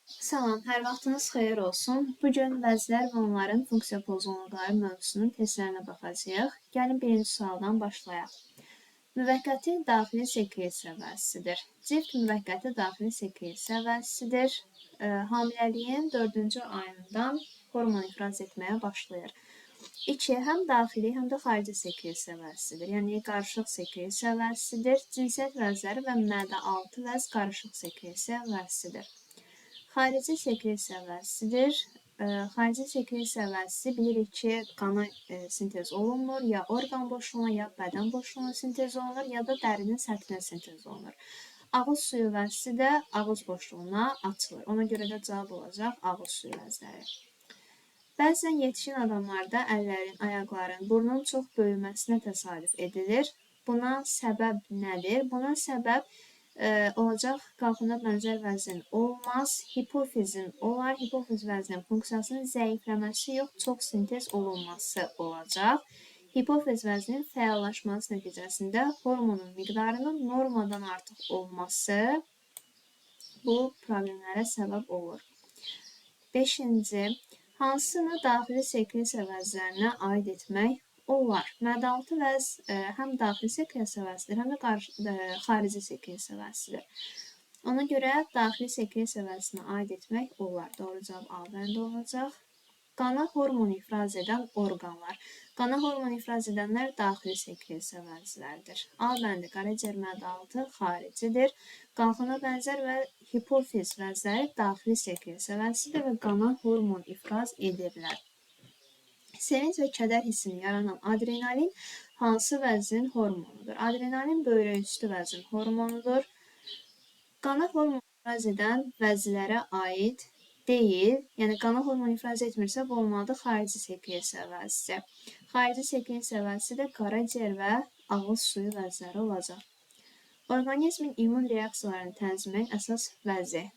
Salam, hər vaxtınız xeyir olsun. Bu gün vəzlər və onların funksiya pozğunluqları mövzusunun testlərinə baxacağıq. Gəlin birinci sualdan başlayaq. Müvəqqəti daxili sekresiya vəzisidir. Cift müvəqqəti daxili sekresiya vəzisidir. Hamiləliyin 4-cü ayından hormon ifraz etməyə başlayır. 2. Həm daxili, həm də xarici sekresiya vəzisidir. Yəni, qarışıq sekresiya vəzisidir. Cinsiyyət vəzləri və mədə-altı vəz qarışıq sekresiya vəzisidir. Xarici sekresiya vəzisidir. Xarici sekresiya vəzisi bilirik ki, qana sintez olunmur, ya orqan boşluğuna, ya bədən boşluğuna sintez olunur, ya da dərinin səthinə sintez olunur. Ağız suyu vəzisi də ağız boşluğuna açılır. Ona görə də cavab olacaq ağız suyu vəzləri. Bəzən yetişkin adamlarda əllərin, ayaqların, burnun çox böyüməsinə təsadüf edilir. Buna səbəb nədir? Buna səbəb olacaq qalxına bənzər vəzin olmaz, hipofizin olar, hipofiz vəzinin funksiyasının zəifləməsi yox, çox sintez olunması olacaq. Hipofiz vəzinin fəallaşması nəticəsində hormonun miqdarının normadan artıq olması bu problemlərə səbəb olur. 5-ci, hansını daxili sekresiya vəzlərinə aid etmək olar? Mədə-altı vəz həm daxili sekresiya vəzidir, həm də xarici sekresiya vəzisidir. Ona görə daxili sekresiya vəzisinə aid etmək olar. Doğru cavab A bəndi olacaq. Qana hormon ifraz edən orqanlar. Qana hormon ifraz edənlər daxili sekresiya vəzlərdir. A bəndi qaraciyər mədə-altı xaricidir. Qalxana bənzər və hipofiz vəzləri daxili sekresiya vəzisidir və qana hormon ifraz edirlər. Sevinç və kədər hissini yaranan adrenalin hansı vəzin hormonudur? Adrenalin böyrək üstü vəzin hormonudur. Qana hormon ifraz edən vəzlərə aid deyil. Yəni, qana hormon ifraz etmirsə, bu olmalıdır xarici sekresiya vəzisi. Xarici sekresiya vəzisi də qaraciyər və ağız suyu vəzləri olacaq. Orqanizmin immun reaksiyalarını tənzimləyən əsas vəzi.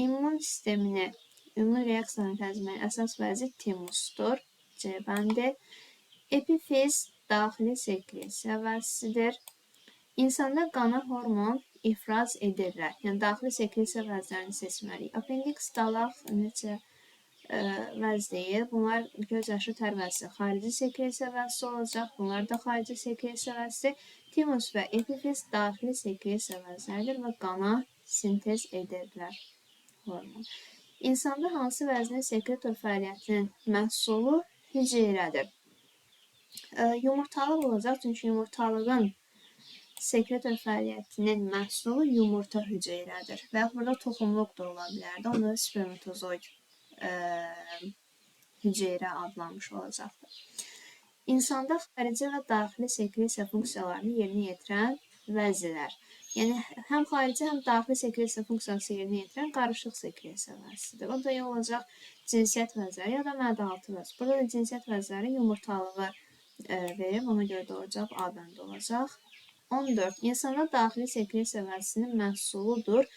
İmmun sistemini İmmun reaksiyalarını tənzimləyən əsas vəzi timusdur. C bəndi. Epifiz daxili sekresiya vəzisidir. İnsanda qana hormon ifraz edirlər. Yəni, daxili sekresiya vəzlərini seçməliyik. Apendiks, dalaq, neçə vəz deyil. Bunlar göz yaşı tər vəzisi xarici sekresiya vəzisi olacaq. Bunlar da xarici sekresiya vəzisi. Timus və epifiz daxili sekresiya vəzləridir və qana sintez edirlər hormon. İnsanda hansı vəznin sekretor fəaliyyətinin məhsulu hüceyrədir? Yumurtalıq olacaq, çünki yumurtalığın sekretor fəaliyyətinin məhsulu yumurta hüceyrədir. Və burada toxumluq da ola bilərdi, onda spermatozoid hüceyrə adlanmış olacaqdır. İnsanda xarici və daxili sekresiya funksiyalarını yerinə yetirən vəzilər. Yəni, həm xarici, həm daxili sekresiya funksiyası yerinə yetirən qarışıq sekresiya vəzisidir. O da olacaq cinsiyyət vəzləri ya da mədə-altı vəz. Burada da cinsiyyət vəzləri yumurtalığı verir. Ona görə doğru cavab A bəndi olacaq. 14. İnsanda daxili sekresiya vəzisinin məhsuludur.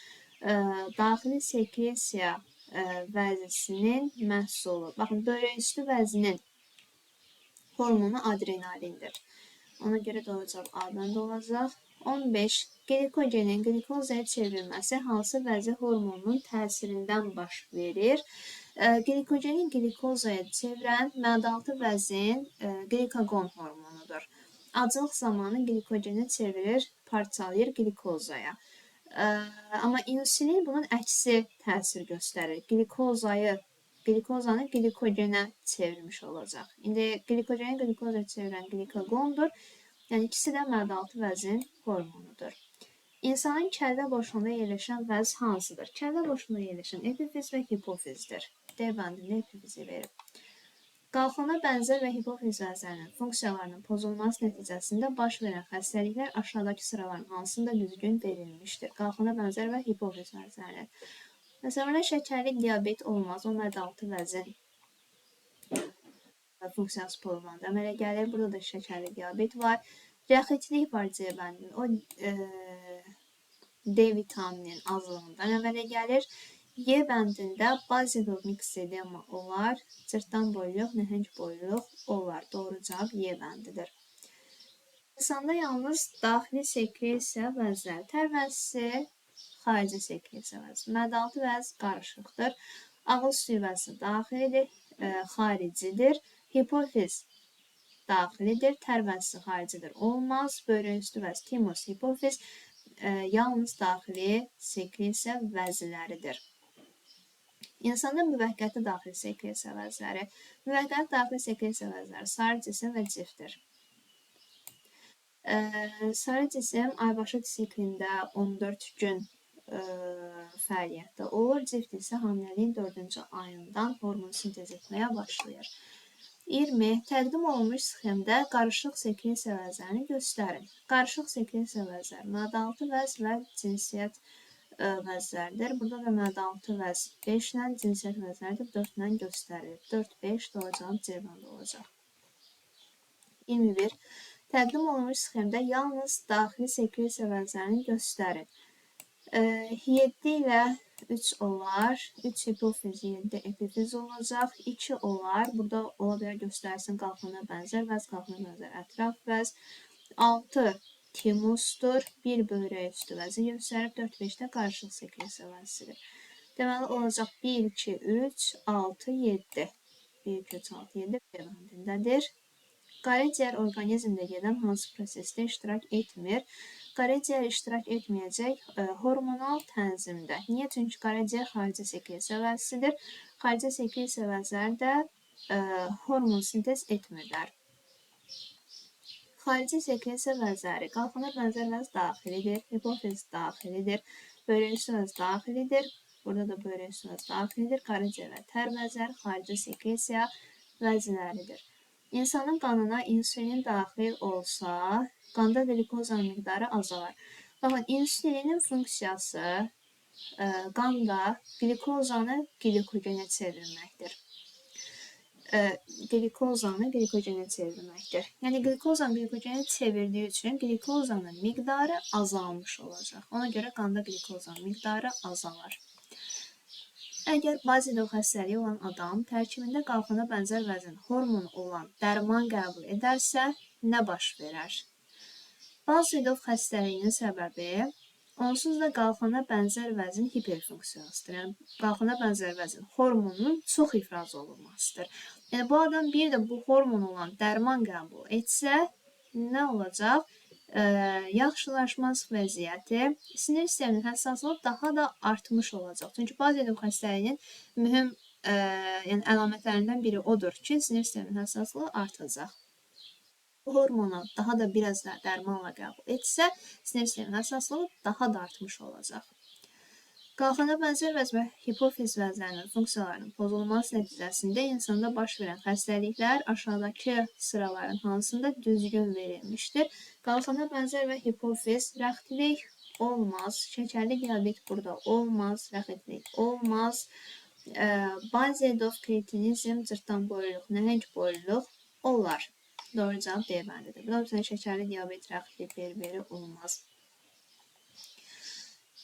Daxili sekresiya vəzisinin məhsulu. Baxın, böyrək üstü vəzinin hormonu adrenalindir. Ona görə doğru cavab A bəndi olacaq. 15. Glikogenin glikozaya çevrilməsi hansı vəzi hormonunun təsirindən baş verir? Glikogenin glikozaya çevirən mədə-altı vəzin glikagon hormonudur. Aclıq zamanı glikogeni çevirir, parçalayır glikozaya. Amma insülin bunun əksi təsir göstərir. Glikozanı glikogenə çevirmiş olacaq. İndi glikogeni glikozaya çevirən glikagondur. Yəni, ikisi də mədə-altı vəzin hormonudur. İnsanın kəllə boşluğunda yerləşən vəz hansıdır? Kəllə boşluğunda yerləşən epifiz və hipofizdir. D bəndində epifizi verib. Qalxana bənzər və hipofiz vəzlərinin funksiyalarının pozulması nəticəsində baş verən xəstəliklər aşağıdakı sıraların hansında düzgün verilmişdir? Qalxana bənzər və hipofiz vəzləri. Məsələn, şəkərli diabet olmaz, o mədə-altı vəzin funksiyası pozulanda əmələ gəlir. Burada da şəkərli diabet var. Rəxitlik var C bəndinin. O D vitamininin azlığından əmələ gəlir. Y bəndində bazidov miksedema olar. Cırtdan boyluq, nəhəng boyluq olar. Doğru cavab Y bəndidir. İnsanda yalnız daxili sekresiya vəzləri, tər vəzisi, xarici sekresiya vəzi. Mədaltı vəz qarışıqdır. Ağız suyu vəzi daxilidir, xaricidir. Hipofiz daxilidir, tər vəzisi xaricidir, olmaz. Böyrək üstü vəzi, timus, hipofiz yalnız daxili sekresiya vəziləridir. İnsanda müvəqqəti daxili sekresiya vəzləri. Müvəqqəti daxili sekresiya vəzləri sarı cisim və cifdir. Sarı cisim aybaşı siklində 14 gün fəaliyyətdə olur. Cift isə hamiləliyin 4-cü ayından hormon sintez etməyə başlayır. 20. Təqdim olunmuş sxemdə qarışıq sekresiya vəzlərini göstərin. Qarışıq sekresiya vəzləri mədaltı vəz və cinsiyyət vəzləridir. Burada da mədaltı vəz 5 ilə, cinsiyyət vəzləri də 4 ilə göstərilir. 4-5 doğacaq, cevabında olacaq. 21. Təqdim olunmuş sxemdə yalnız daxili sekresiya vəzlərini göstərin. 7 ilə 3 olar, 3 hipofiz, 7 epifiz olacaq, 2 olar, burada ola bilər göstərsin qalxana bənzər vəz, qalxana bənzər ətraf vəz, 6 timusdur, 1 böyrək üstü vəzi göstərib, 4-5-də qarışıq sekresiya vəzisidir. Deməli, olacaq 1, 2, 3, 6, 7. 1, 2, 3, 6, 7 B bəndindədir. Qaraciyər orqanizmdə gedən hansı prosesdə iştirak etmir? Qaraciyər iştirak etməyəcək hormonal tənzimdə. Niyə? Çünki qaraciyər xarici sekresiya vəzisidir. Xarici sekresiya vəzləri də hormon sintez etmirlər. Xarici sekresiya vəzləri qalxana bənzər vəz daxilidir, hipofiz daxilidir, böyrək üstü vəz daxilidir. Burada da böyrək üstü vəz daxilidir. Qaraciyər və tər vəzləri xarici sekresiya vəzləridir. İnsanın qanına insülin daxil olsa, qanda qlikozanın miqdarı azalar. Baxın, insülinin funksiyası qanda qlikozanı glikogenə çevirməkdir. Yəni, qlikozan glikogenə çevirdiyi üçün glikozanın miqdarı azalmış olacaq. Ona görə qanda qlikozanın miqdarı azalar. Əgər bazidov xəstəliyi olan adam tərkibində qalxana bənzər vəzin hormonu olan dərman qəbul edərsə, nə baş verər? Bazidov xəstəliyinin səbəbi onsuz da qalxana bənzər vəzin hiperfunksiyasıdır. Yəni, qalxana bənzər vəzin hormonunun çox ifraz olunmasıdır. Yəni, bu adam bir də bu hormon olan dərman qəbul etsə, nə olacaq? Yaxşılaşmaz vəziyyəti, sinir sisteminin həssaslığı daha da artmış olacaq. Çünki bazidov xəstəliyinin mühüm əlamətlərindən biri odur ki, sinir sisteminin həssaslığı artacaq. Bu hormonu daha da biraz da dərmanla qəbul etsə, sinir sisteminin həssaslığı daha da artmış olacaq. Qalxana bənzər vəz və hipofiz vəzlərinin funksiyalarının pozulması nəticəsində insanda baş verən xəstəliklər aşağıdakı sıraların hansında düzgün verilmişdir? Qalxana bənzər və hipofiz, rəxtlik olmaz, şəkərli diabet burada olmaz, rəxtlik olmaz, bazidov, kretinizm, cırtdan boyluluq, nəhəng boyluluq olar. Doğru cavab D bəndidir. Bu da şəkərli diabet, rəxtlik, beri olmaz.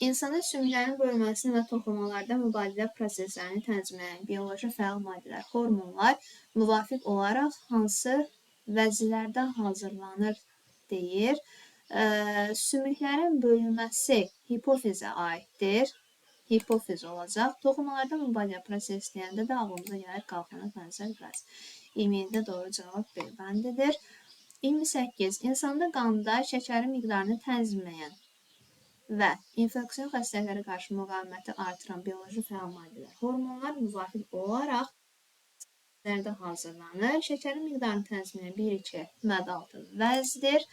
İnsana sümüklərin bölünməsini və toxunmalarda mübadilə proseslərini tənzimləyən bioloji fəal maddələr, hormonlar müvafiq olaraq hansı vəzilərdə hazırlanır deyir. Sümüklərin bölünməsi hipofizə aiddir. Hipofiz olacaq. Toxunmalarda mübadilə prosesi deyəndə də ağlımıza gəlir qalxana bənzər vəz. 27-də doğru cavab B bəndidir. 28. İnsanda qanda şəkərin miqdarını tənzimləyən və infeksiyon xəstəliklərə qarşı müqaviməti artıran bioloji fəal maddələr, hormonlar müvafiq olaraq vəzlərdə hazırlanır. Şəkərin miqdarını tənzimləyən 1-2 mədaltı vəzdir.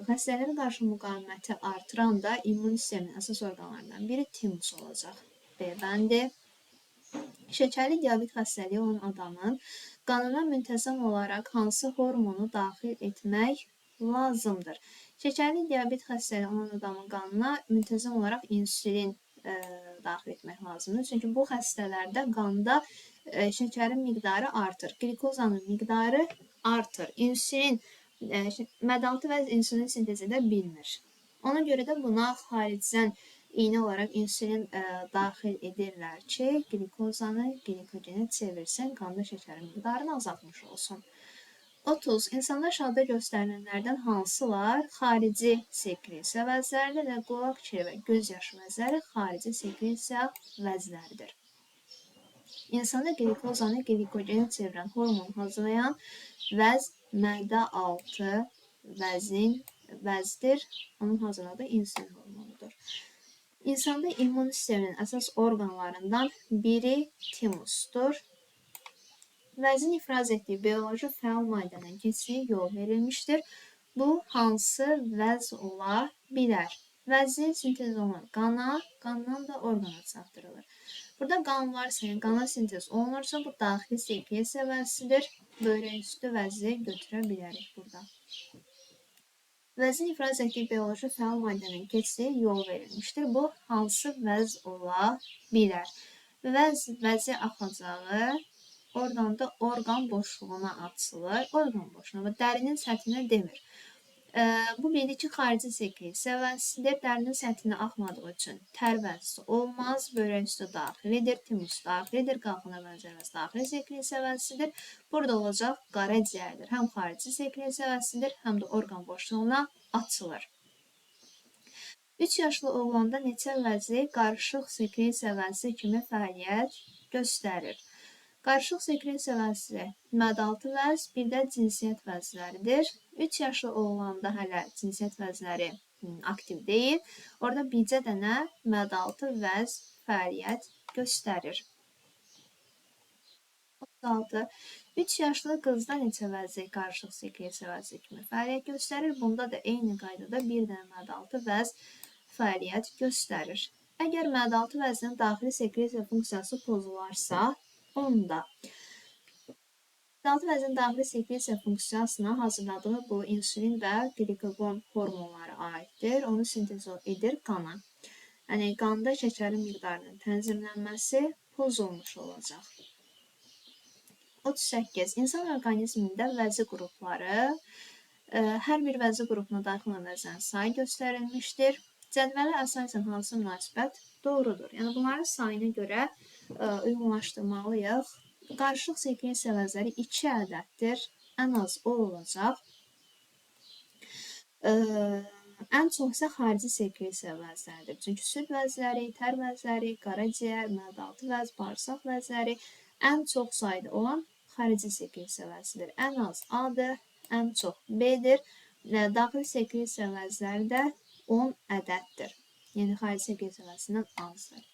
Xəstəliklərə qarşı müqaviməti artıran da immun sistemin əsas orqanlarından biri timus olacaq. B bəndi. Şəkərli diabet xəstəliyi olan adamın qanına müntəzəm olaraq hansı hormonu daxil etmək lazımdır? Şəkərli diabet xəstəliyi olan adamın qanına müntəzəm olaraq insülin daxil etmək lazımdır. Çünki bu xəstələrdə qanda şəkərin miqdarı artır, glikozanın miqdarı artır. İnsülin, mədaltı və insülin sintez edə bilmir. Ona görə də buna xaricdən iynə olaraq insülin daxil edirlər ki, glikozanı glikogenə çevirsin, qanda şəkərin miqdarını azaltmış olsun. 30. İnsanda aşağıda göstərilənlərdən hansılar xarici sekresiya vəzləridir? Qulaq kiri və göz yaşı vəzləri xarici sekresiya vəzləridir. İnsanda glikozanı glikogenə çevirən hormon hazırlayan vəz mədə altı vəzdir. Onun hazırladığı insulin hormonudur. İnsanda immun sisteminin əsas orqanlarından biri timusdur. Vəzin ifraz etdiyi bioloji fəal maddənin keçdiyi yol verilmişdir. Bu hansı vəz ola bilər? Vəzi sintez olunur qana, qandan da orqana çatdırılır. Burada qan varsa, yəni qana sintez olunursa, bu daxili sekresiya vəzidir. Böyrək üstü vəzi götürə bilərik burada. Vəzin ifraz etdiyi bioloji fəal maddənin keçdiyi yol verilmişdir. Bu hansı vəz ola bilər? Vəzi axacağı, oradan da orqan boşluğuna açılır. Orqan boşluğuna, dərinin səthinə demir. Bu bildi ki, xarici sekresiya vəzisidir. Dərinin səthinə axmadığı üçün tər vəzisi olmaz. Böyrək üstü daxilidir, timus daxilidir, qalxana bənzər vəz daxili sekresiya vəzisidir. Burada olacaq qaraciyərdir. Həm xarici sekresiya vəzisidir, həm də orqan boşluğuna açılır. 3 yaşlı oğlanda neçə vəzi qarışıq sekresiya vəzisi kimi fəaliyyət göstərir? Qarışıq sekresiya vəzisi mədaltı vəz, bir də cinsiyyət vəzləridir. 3 yaşlı oğlanda hələ cinsiyyət vəzləri aktiv deyil. Orada bircə dənə mədaltı vəz fəaliyyət göstərir. 36. 3 yaşlı qızda neçə vəzi qarışıq sekresiya vəzi kimi fəaliyyət göstərir? Bunda da eyni qaydada bir dənə mədaltı vəz fəaliyyət göstərir. Əgər mədaltı vəzinin daxili sekresiya funksiyası pozularsa, onda mədaltı vəzinin daxili sekresiya funksiyasına hazırladığı bu insulin və glikogen hormonları aiddir. Onu sintez edir qana. Yəni, qanda şəkərin miqdarının tənzimlənməsi pozulmuş olacaq. 38. İnsan orqanizmində vəzi qrupları, hər bir vəzi qrupuna daxil olan vəzlərin sayı göstərilmişdir. Cədvələ əsasən hansı münasibət doğrudur? Yəni, bunların sayına görə uyğunlaşdırmalıyıq. Qarışıq sekresiya vəzləri 2 ədəddir. Ən az o olacaq. Ən çox isə xarici sekresiya vəzləridir. Çünki süd vəzləri, tər vəzləri, qaraciyər, mədaltı vəz, bağırsaq vəzləri ən çox sayda olan xarici sekresiya vəzidir. Ən az A-dır, ən çox B-dir. Daxili sekresiya vəzləri də 10 ədəddir. Yəni, xarici sekresiya vəzindən azdır.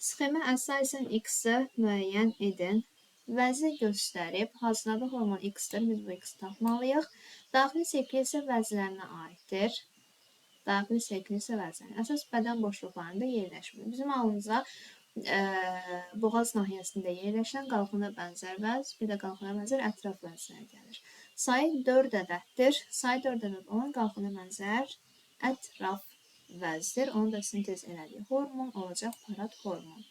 Sxemə əsasən X-i müəyyən edin. Vəzi göstərib, hazırladığı hormon X-dir, biz bu X-i tapmalıyıq. Daxili sekresiya vəzlərinə aiddir. Daxili sekresiya vəzləri əsas bədən boşluqlarında yerləşmir. Bizim halımıza boğaz nahiyəsində yerləşən qalxana bənzər vəz, bir də qalxana bənzər ətraf vəzlər gəlir. Sayı 4 ədəddir. Sayı 4 ədəd olan qalxana bənzər ətraf vəzdir. Onu da sintez elədiyi hormon olacaq parad hormon.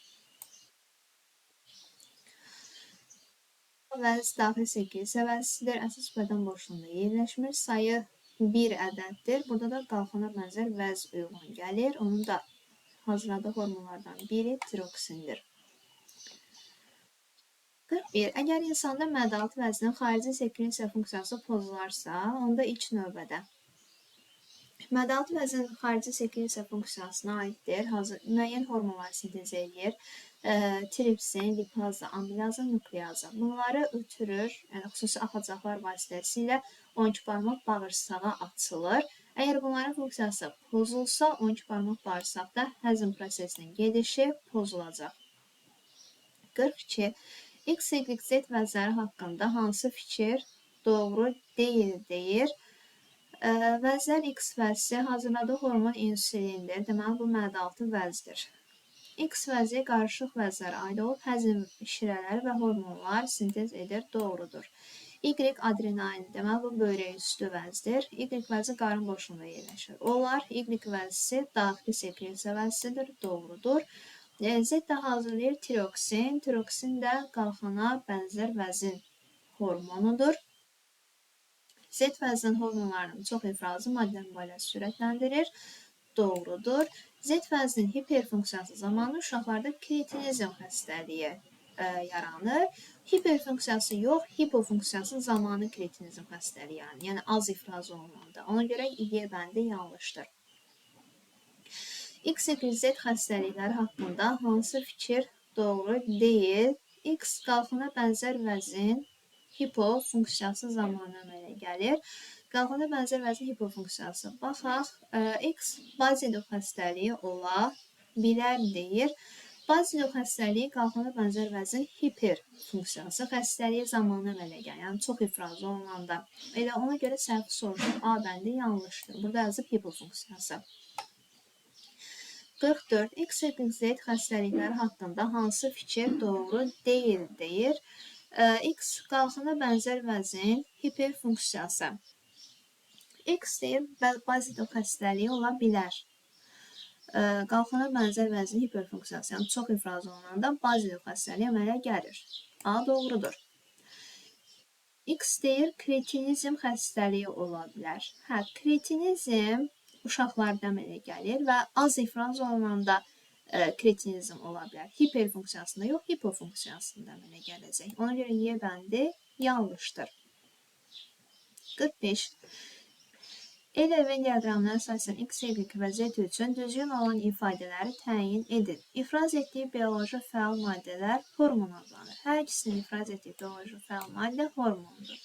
Vəz daxili sekresiya vəzisidir. Əsas bədən boşluğunda yerləşmir. Sayı 1 ədəddir. Burada da qalxana bənzər vəz uyğun gəlir. Onun da hazırladığı hormonlardan biri tiroksindir. 41. Əgər insanda mədaltı vəzinin xarici sekresiya funksiyası pozularsa, onda ilk növbədə mədaltı vəzinin xarici sekresiya funksiyasına aiddir. Müəyyən hormonlar sintez edir. Tripsin, lipaza, amilaza, nukleaza. Bunları ötürür, yəni xüsusi axacaqlar vasitəsilə 12 barmaq bağırsağa açılır. Əgər bunların funksiyası pozulsa, 12 barmaq bağırsaqda həzm prosesinin gedişi pozulacaq. 42. X, Y, Z vəzləri haqqında hansı fikir doğru deyir? Vəzlər X vəzi hazırladığı hormon insulindir. Deməli, bu mədaltı vəzdir. X vəzi qarışıq vəzlərə aid olub, həzm şirələri və hormonlar sintez edir, doğrudur. Y adrenalin, deməli, bu böyrək üstü vəzdir. Y vəzi qarın boşluğunda yerləşir. Onlar, Y vəzisi daxili sekresiya vəzisidir, doğrudur. Z də hazırlayır tiroksin. Tiroksin də qalxana bənzər vəzin hormonudur. Z vəzinin hormonlarının çox ifrazı maddə mübadiləsi sürətləndirir, doğrudur. Z vəzinin hiperfunksiyası zamanı uşaqlarda kreatinizm xəstəliyi yaranır. Hiperfunksiyası yox, hipofunksiyası zamanı kretinizm xəstəliyi yaranır. Yəni az ifraz olunanda. Ona görə Y bəndi yanlışdır. X, Y, Z xəstəlikləri haqqında hansı fikir doğru deyil? X qalxına bənzər vəzin hipofunksiyası zamanı əmələ gəlir. Qalxana bənzər vəzin hipofunksiyası. Baxaq, X Bazidow xəstəliyi ola bilər deyir. Bazidow xəstəliyi qalxana bənzər vəzin hiperfunksiyası xəstəliyi zamanı əmələ gəlir. Yəni çox ifraz olunanda. Elə ona görə səhv soruşur. A bəndi yanlışdır. Burada yazıb hipofunksiyası. 44. X, Y, Z xəstəlikləri haqqında hansı fikir doğru deyil deyir. X qalxana bənzər vəzin hiperfunksiyası. X deyir, Bazidow xəstəliyi ola bilər. Qalxana bənzər vəzin hiperfunksiyası, yəni çox ifraz olunanda Bazidow xəstəliyi əmələ gəlir. A doğrudur. X deyir, kretinizm xəstəliyi ola bilər. Hə, kretinizm uşaqlarda əmələ gəlir və az ifraz olunanda kretinizm ola bilər. Hiperfunksiyasında yox, hipofunksiyasında əmələ gələcək. Ona görə Y bəndi yanlışdır. 45. El və diaqramına əsasən X, Y və Z üçün düzgün olan ifadələri təyin edin. İfraz etdiyi bioloji fəal maddələr hormon adlanır. Hər ikisinin ifraz etdiyi bioloji fəal maddə hormondur.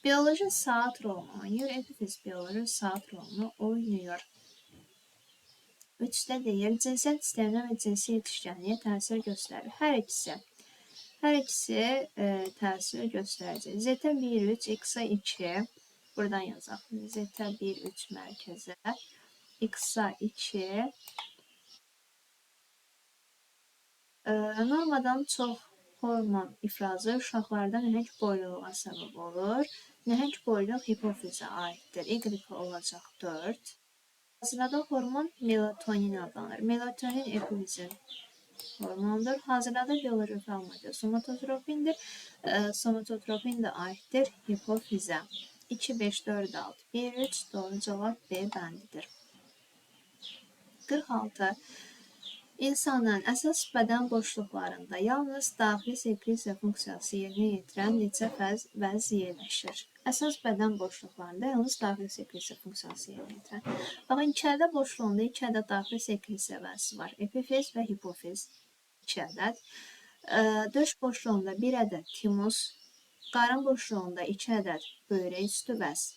Bioloji saat rolunu oynayır, epifiz bioloji saat rolunu oynayır. 3-də deyir, cinsiyyət sisteminə və cinsi yetişkənliyə təsir göstərir. Hər ikisi təsir göstərəcək. Z-ə 1-3, X-ə 2, buradan yazaq. Z-ə 1-3 mərkəzə, X-ə 2. Normadan çox hormon ifrazı uşaqlarda nəhəng boyluluğa səbəb olur. Nəhəng boyluluq hipofizə aiddir. Y olacaq 4. Hazırladığı hormon melatonin adlanır. Melatonin epifizin hormondur. Hazırladığı bioloji fəal maddə somatotropindir. Somatotropin də aiddir hipofizə. 2, 5, 4, 6, 1, 3 doğru cavab B bəndidir. 46. İnsanın əsas bədən boşluqlarında yalnız daxili sekresiya funksiyası yerinə yetirən neçə vəz yerləşir? Əsas bədən boşluqlarında yalnız daxili sekresiya funksiyası yerinə yetirən. Baxın, 2 ədəd boşluğunda 2 ədəd daxili sekresiya vəzi var. Epifiz və hipofiz 2 ədəd. Döş boşluğunda 1 ədəd timus, qarın boşluğunda 2 ədəd böyrək üstü vəz.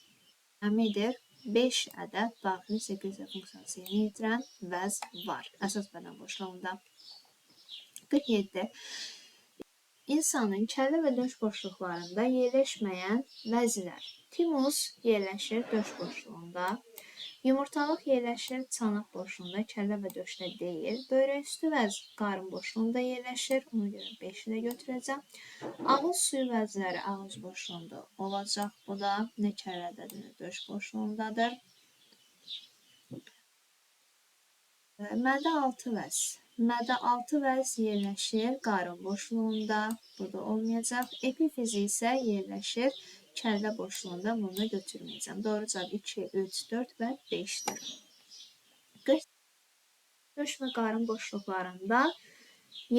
Əmidir 5 ədəd daxili sekresiya funksiyası yerinə yetirən vəz var. Əsas bədən boşluğunda. 47. İnsanın kəllə və döş boşluqlarında yerləşməyən vəzlər. Timus yerləşir döş boşluğunda. Yumurtalıq yerləşir çanaq boşluğunda, kəllə və döşdə deyil. Böyrək üstü vəz qarın boşluğunda yerləşir. Ona görə 5-i də götürəcəm. Ağız suyu vəzləri ağız boşluğunda olacaq. Bu da nə kəllədə, nə döş boşluğundadır. Mədə altı vəz. Mədə altı vəz yerləşir qarın boşluğunda. Burada olmayacaq. Epifizi isə yerləşir kəllə boşluğunda. Bunu da götürməyəcəm. Doğru cavab 2, 3, 4 və 5-dir. Döş və qarın boşluqlarında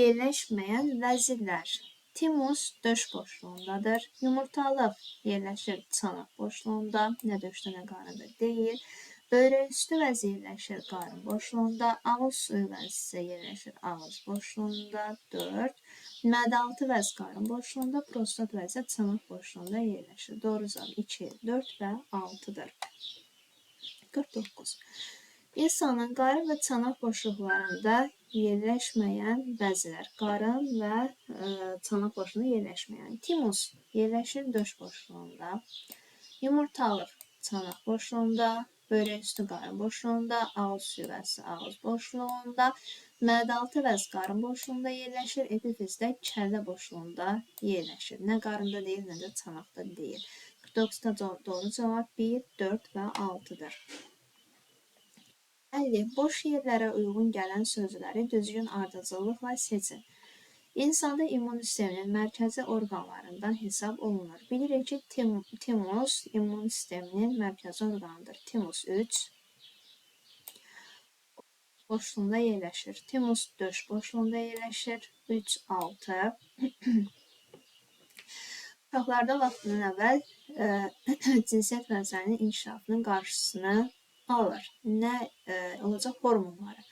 yerləşməyən vəzirlər. Timus döş boşluğundadır. Yumurtalıq yerləşir çanaq boşluğunda. Nə döşdə, nə qarında deyil. Böyrək üstü vəz yerləşir qarın boşluğunda. Ağız suyu vəz isə yerləşir ağız boşluğunda. 4. Mədə altı vəz qarın boşluğunda. Prostat vəz çanaq boşluğunda yerləşir. Doğru cavab 2, 4 və 6-dır. 49. İnsanın qarın və çanaq boşluqlarında yerləşməyən vəzlər. Qarın və çanaq boşluğunda yerləşməyən. Timus yerləşir döş boşluğunda. Yumurtalıq çanaq boşluğunda. Böyrək üstü qarın boşluğunda. Ağız suyu vəzi ağız boşluğunda. Mədə altı vəz qarın boşluğunda yerləşir. Epifizdə kəllə boşluğunda yerləşir. Nə qarında deyil, nə də çanaqda deyil. 49-da doğru cavab 1, 4 və 6-dır. 50. Boş yerlərə uyğun gələn sözləri düzgün ardıcıllıqla seçin. İnsanda immun sisteminin mərkəzi orqanlarından hesab olunur. Bilirik ki, timus immun sisteminin mərkəzi orqanıdır. Timus 3. boşluğunda yerləşir. Timus döş boşluğunda yerləşir. 3, 6. Uşaqlarda vaxtından əvvəl cinsiyyət vəzlərinin inkişafının qarşısını alır. Nə olacaq? Hormonları.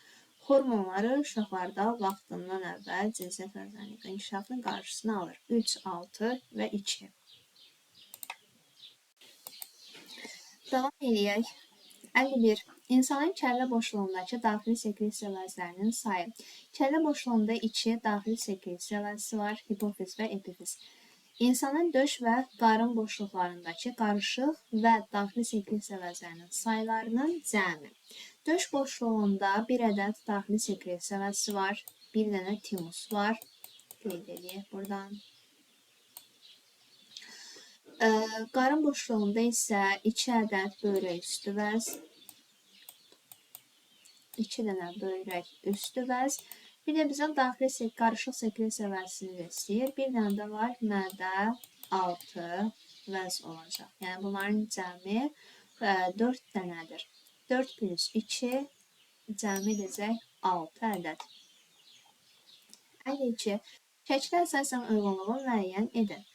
Hormonları uşaqlarda vaxtından əvvəl cinsiyyət vəzlərinin inkişafının qarşısını alır. 3, 6 və 2. Davam edək. 51. İnsanın kəllə boşluğundakı daxili sekresiya vəzlərinin sayı. Kəllə boşluğunda 2 daxili sekresiya vəzsi var, hipofiz və epifiz. İnsanın döş və qarın boşluqlarındakı qarışıq və daxili sekresiya vəzlərinin saylarının cəmi. Döş boşluğunda bir ədəd daxili sekresiya vəzsi var, bir dənə timus var. Qeyd edək buradan. Qarın boşluğunda isə 2 ədəd böyrək üstü vəz, 2 dənə böyrək üstü vəz, bir də bizə daxili qarışıq sekresiya vəzini istəyir. Bir dənə də var, mədə altı vəz olacaq. Yəni bunların cəmi 4 dənədir. 4 plus 2 cəmi edəcək 6 ədəd. 52. Şəkilə əsasən uyğunluğu müəyyən edin.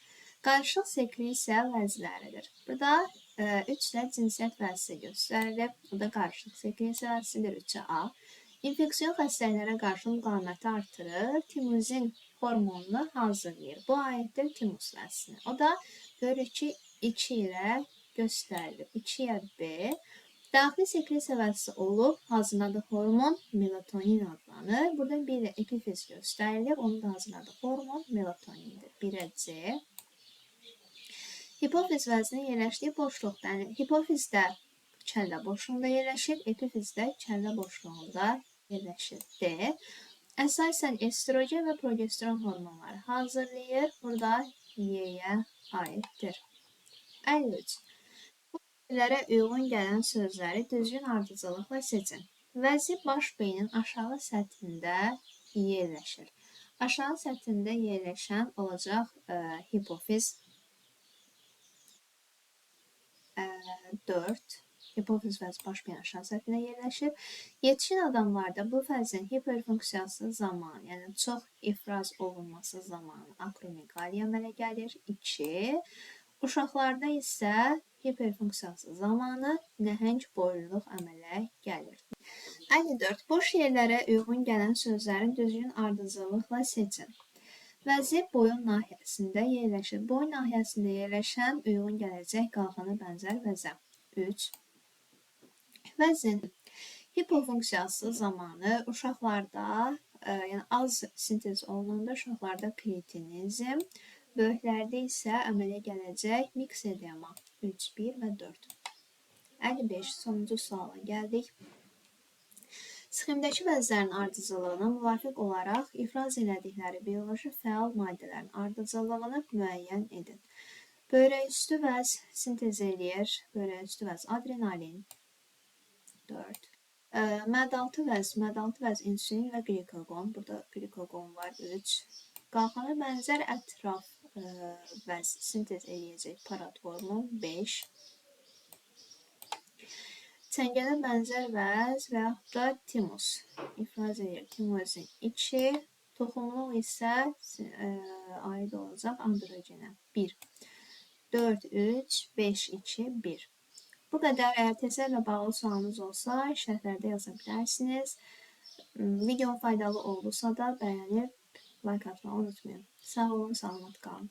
Qarışıq sekresiya vəzləridir. Burada 3 də cinsiyyət vəzsi göstərilib. Bu da qarışıq sekresiya vəzsidir. 3-ə A. İnfeksiyon xəstəliklərə qarşı müqaviməti artırır. Timuzin hormonunu hazırlayır. Bu aiddir timus vəzsinə. O da görürük ki 2 ilə göstərilib. 2-yə B. Daxili sekresiya vəzsi olub, hazırladığı hormon melatonin adlanır. Burada bir də epifiz göstərilib. Onun da hazırladığı hormon melatonindir. 1-ə C. Hipofiz vəzinin yerləşdiyi boşluqda, yəni hipofizdə kəllə boşluğunda yerləşir, epifizdə kəllə boşluğunda yerləşir. D. Əsasən estrogen və progesteron hormonları hazırlayır. Burada Y-yə aiddir. 53. Bu yerlərə uyğun gələn sözləri düzgün ardıcıllıqla seçin. Vəzi baş beynin aşağı səthində yerləşir. Aşağı səthində yerləşən olacaq hipofiz 4. Hipofiz vəzi baş beyin aşağı səthində yerləşir. Yetişkin adamlarda bu vəzin hiperfunksiyası zamanı, yəni çox ifraz olunması zamanı akromegaliya əmələ gəlir. 2. Uşaqlarda isə hiperfunksiyası zamanı nəhəng boyluluq əmələ gəlir. 54. Boş yerlərə uyğun gələn sözlərin düzgün ardıcıllıqla seçin. Vəzi boyun nahiyəsində yerləşir. Boyun nahiyəsində yerləşən uyğun gələcək qalxana bənzər vəzə. 3. Vəzin hipofunksiyası zamanı uşaqlarda, yəni az sintez olunanda uşaqlarda kreatinizm, böyüklərdə isə əmələ gələcək miksedema 3, 1 və 4. 55. Sonuncu suala gəldik. Sxemdəki vəzlərin ardıcıllığına müvafiq olaraq ifraz elədikləri bioloji fəal maddələrin ardıcıllığını müəyyən edin. Böyrək üstü vəz sintez eləyir. Böyrək üstü vəz adrenalin 4. Mədaltı vəz insülin və glikoqon. Burada glikoqon var 3. Qalxana bənzər ətraf vəz sintez eləyəcək parathormon 5. Çəngələ bənzər vəz və yaxud da timus ifraz edir. Timuzin 2, toxumluq isə aid olacaq androgenə 1. 4, 3, 5, 2, 1. Bu qədər. Əgər testlərlə bağlı sualınız olsa, şərhlərdə yaza bilərsiniz. Videom faydalı oldusa da bəyənib like atmağı unutmayın. Sağ olun, salamat qalın.